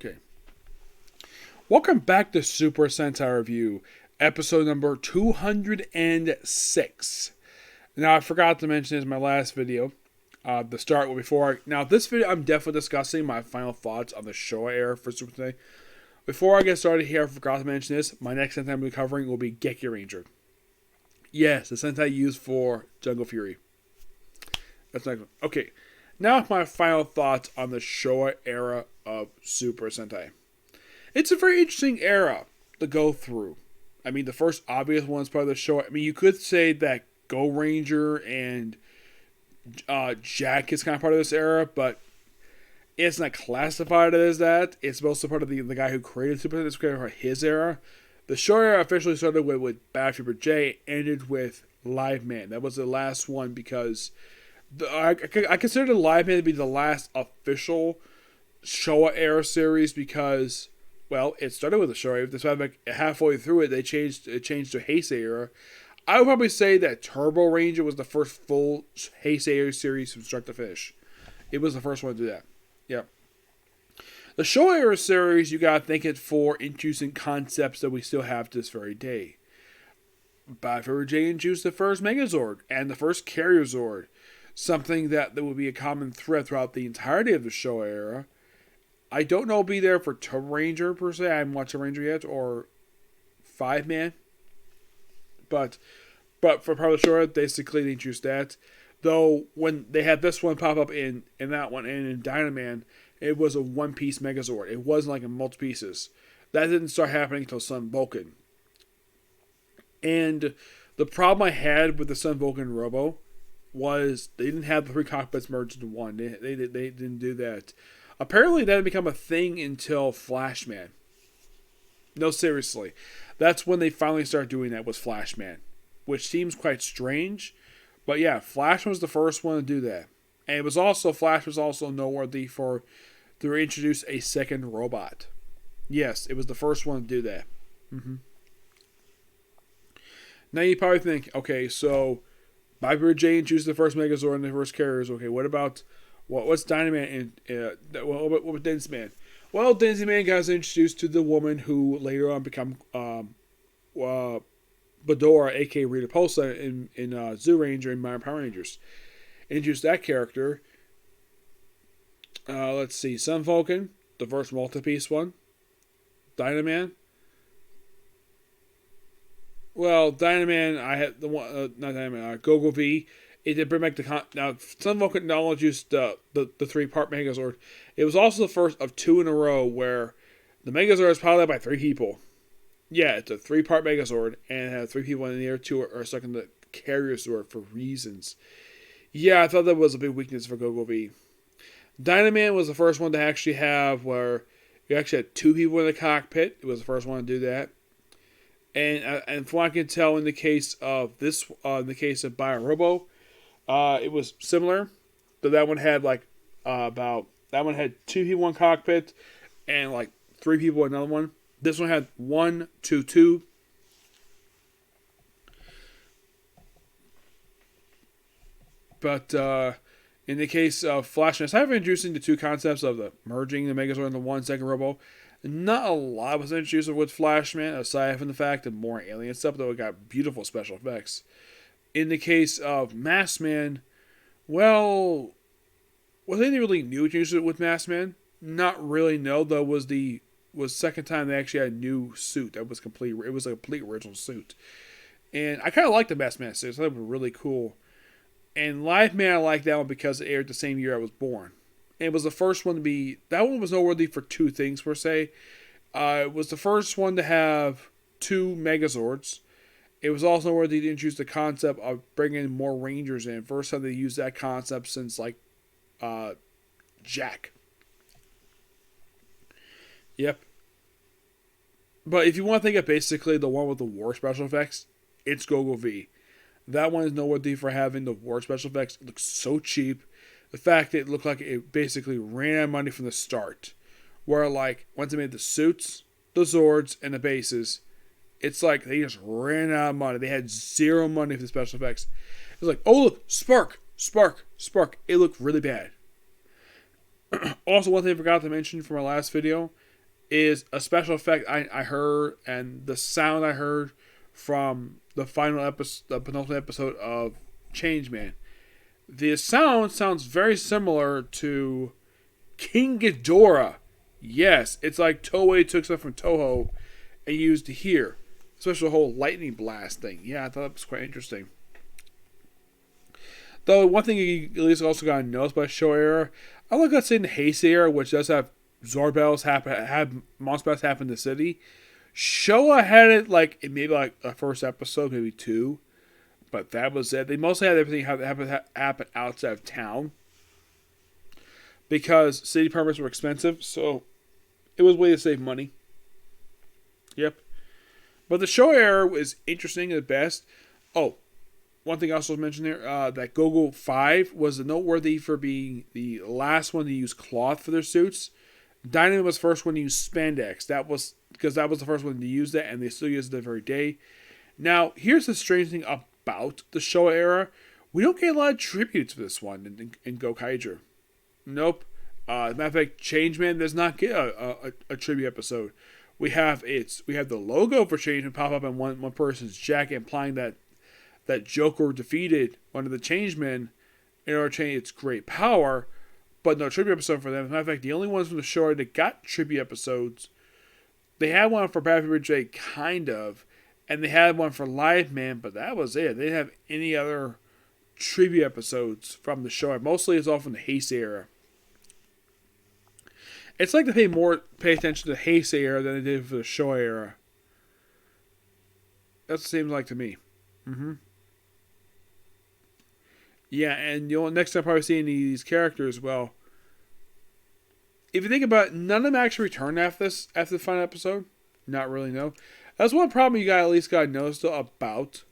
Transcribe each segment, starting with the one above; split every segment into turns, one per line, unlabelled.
Okay. Welcome back to Super Sentai Review, episode number 206. Now, I forgot to mention this in my last video. The start before. Now, this video, I'm definitely discussing my final thoughts on the Showa era for Super Sentai. Before I get started here, I forgot to mention this. My next Sentai I'm covering will be Geki Ranger. Yes, the Sentai used for Jungle Fury. That's not good. Okay. Now, my final thoughts on the Showa era of Super Sentai. It's a very interesting era to go through. I mean, the first obvious one is part of the show. I mean, you could say that Go Ranger and Jack is kind of part of this era, but it's not classified as that. It's mostly part of the guy who created Super Sentai. It's created for his era. The show era officially started with Battle Trooper J, ended with Live Man. That was the last one because I consider the Live Man to be the last official Showa era series because, well, it started with the Showa era. Despite like halfway through it, it changed to Heisei era. I would probably say that Turbo Ranger was the first full Heisei era series from start to finish. It was the first one to do that. Yeah. The Showa era series, you gotta thank it for introducing concepts that we still have to this very day. Battle J introduced the first Megazord and the first Carrier Zord. Something that would be a common thread throughout the entirety of the Showa era. I don't know if it'll be there for Turbo Ranger per se. I haven't watched Turbo Ranger yet, or 5-Man. But for part of the Showa, basically they introduced that. Though when they had this one pop up in that one and in Dynaman, it was a one-piece Megazord. It wasn't like in multiple pieces. That didn't start happening until Sun Vulcan. And the problem I had with the Sun Vulcan Robo was they didn't have the three cockpits merged into one. They didn't do that. Apparently, that didn't become a thing until Flashman. No, seriously. That's when they finally started doing that, was Flashman. Which seems quite strange. But yeah, Flash was the first one to do that. And it was also, Flash was also noteworthy to introduce a second robot. Yes, it was the first one to do that. Mm-hmm. Now you probably think, okay, so Viper J introduced the first Megazord and the first carriers. Okay, what about what's Dynaman and what with Density Man? Well, Density Man got introduced to the woman who later on become Bedora, aka Rita Pulsa in Zoo Ranger and Modern Power Rangers. Introduced that character. Let's see, Sun Vulcan, the first multi-piece one. Dynaman. Well, Dynaman, I had the one, not Dynaman, Gogo V. It did bring back now. Sun Vulcan knowledge used the 3-part Megazord. It was also the first of 2 in a row where the Megazord is piloted by 3 people. Yeah, it's a 3-part Megazord, and it had 3 people in the air. 2 are stuck in the Carrier Zord for reasons. Yeah, I thought that was a big weakness for Gogo V. Dynaman was the first one to actually have where you actually had 2 people in the cockpit. It was the first one to do that. And from what I can tell, in the case of this, in the case of Bio-Robo, it was similar. But that one had that one had 2 people in cockpit, and like 3 people in another one. This one had 1, 2, 2. But in the case of Flashness, I've been introducing the 2 concepts of the merging the Megazord into one second Robo. Not a lot was introduced with Flashman, aside from the fact that more alien stuff, though it got beautiful special effects. In the case of Maskman, well, was anything really new introduced with Maskman? Not really, no. Though was second time they actually had a new suit that was complete. It was a complete original suit, and I kind of liked the Maskman suit. I thought it was really cool. And Live Man, I liked that one because it aired the same year I was born. It was the first one to be... That one was noteworthy for 2 things, per se. It was the first one to have 2 Megazords. It was also noteworthy to introduce the concept of bringing more Rangers in. First time they used that concept since, Jack. Yep. But if you want to think of basically the one with the war special effects, it's Gogo V. That one is noteworthy for having the war special effects. It looks so cheap. The fact that it looked like it basically ran out of money from the start. Where, once they made the suits, the Zords, and the bases, it's like they just ran out of money. They had 0 money for the special effects. It was like, oh, look, spark. It looked really bad. Also, one thing I forgot to mention from our last video, is a special effect I heard, and the sound I heard from the final episode, the penultimate episode of Changeman. The sound sounds very similar to King Ghidorah. Yes, it's like Toei took stuff from Toho and used here. Especially the whole lightning blast thing. Yeah, I thought that was quite interesting. Though, one thing you at least also got to notice about Showa era, I look at saying the Heisei era, which does have Zord battles happen, have monster battles happen in the city. Showa had it like, maybe like a first episode, maybe two. But that was it. They mostly had everything happen outside of town. Because city permits were expensive, so it was a way to save money. Yep. But the Showa era was interesting at best. Oh, one thing I also mentioned there, that Gogo 5 was noteworthy for being the last one to use cloth for their suits. Dynamite was the first one to use spandex. That was because that was the first one to use that, and they still use it the very day. Now, here's the strange thing about the Showa era. We don't get a lot of tributes for this one in Gokaiger. Nope. As a matter of fact, Changeman does not get a tribute episode. We have the logo for Changeman pop up on one person's jacket, implying that Joker defeated one of the Changemen in order to change its great power, but no tribute episode for them. As a matter of fact, the only ones from the show that got tribute episodes, they had one for Bad Fever J, kind of, and they had one for Live Man, but that was it. They didn't have any other tribute episodes from the show. Mostly it's all from the Heisei era. It's like they pay attention to the Heisei era than they did for the Showa era. That seems like to me. Yeah, and you'll next time probably see any of these characters. Well, if you think about it, none of them actually return after the final episode. Not really, no. That's one problem you at least got to know still about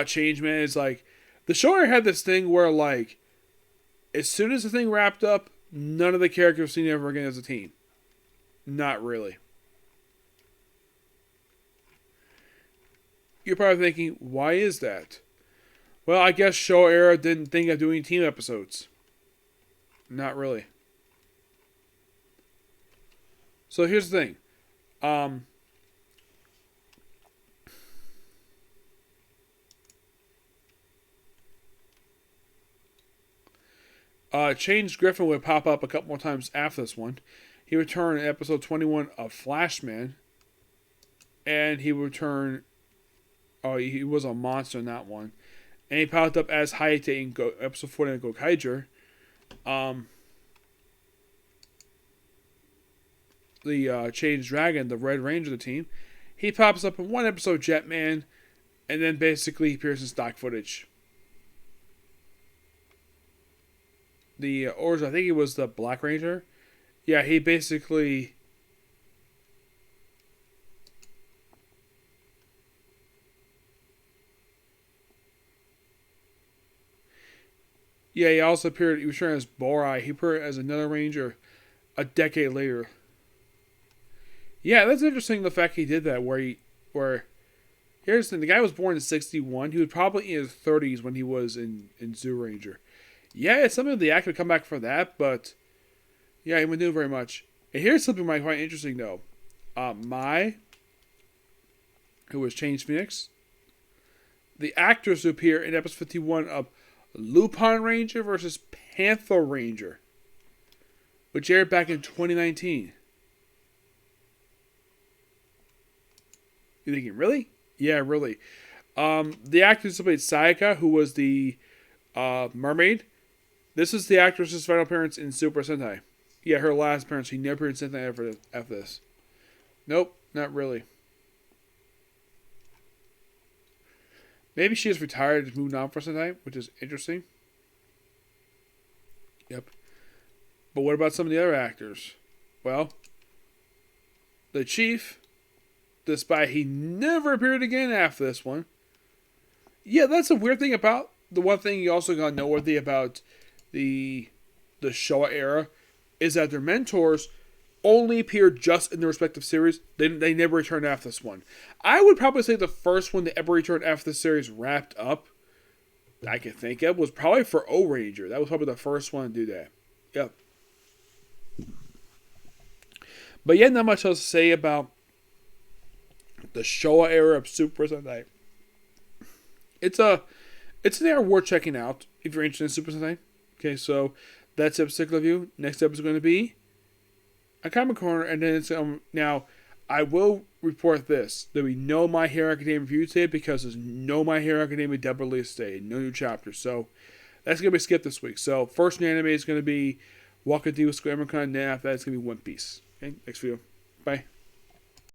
Changeman is like the show had this thing where like as soon as the thing wrapped up, none of the characters were seen ever again as a team. Not really. You're probably thinking, why is that? Well, I guess Showa era didn't think of doing team episodes. Not really. So here's the thing. Change Griffin would pop up a couple more times after this one. He returned in episode 21 of Flashman. And he would return... Oh, he was a monster in that one. And he popped up as Hayate in episode 40 of Gokaiger. The Change Dragon, the Red Ranger of the team. He pops up in one episode, Jetman. And then basically he appears in stock footage. The origin, I think he was the Black Ranger. Yeah, he basically... Yeah, he also appeared, he was trying as Borai. He appeared as another Ranger a decade later. Yeah, that's interesting, the fact he did that, where here's the thing, the guy was born in 61. He was probably in his 30s when he was in Zoo Ranger. Yeah, it's something the actor would come back for that, but yeah, he wouldn't do very much. And here's something might quite interesting though. Mai, who was Change Phoenix, the actors who appear in episode 51 of Lupin Ranger versus Panther Ranger, which aired back in 2019. You thinking, really? Yeah, really. The actress who played Sayaka, who was the mermaid, this is the actress's final appearance in Super Sentai. Yeah, her last appearance. She never appeared in Sentai after this. Nope, not really. Maybe she has retired and moved on for Sentai, which is interesting. Yep. But what about some of the other actors? Well, the Chief, despite he never appeared again after this one. Yeah, that's a weird thing about the one thing you also got noteworthy about the Showa era is that their mentors only appeared just in their respective series. They never returned after this one. I would probably say the first one to ever return after the series wrapped up I can think of was probably for O Ranger. That was probably the first one to do that. Yep. But yet, not much else to say about the Showa era of Super Sentai. It's an era worth checking out if you're interested in Super Sentai. Okay, so that's the episode review. Next episode is going to be a comic corner, and then it's now. I will report this. There'll be no My Hero Academia review today because there's no My Hero Academia double release today. No new chapters. So that's going to be skipped this week. So first anime is going to be Wakadiwa Square Emicon, and then after that it's going to be One Piece. Okay, next video. Bye.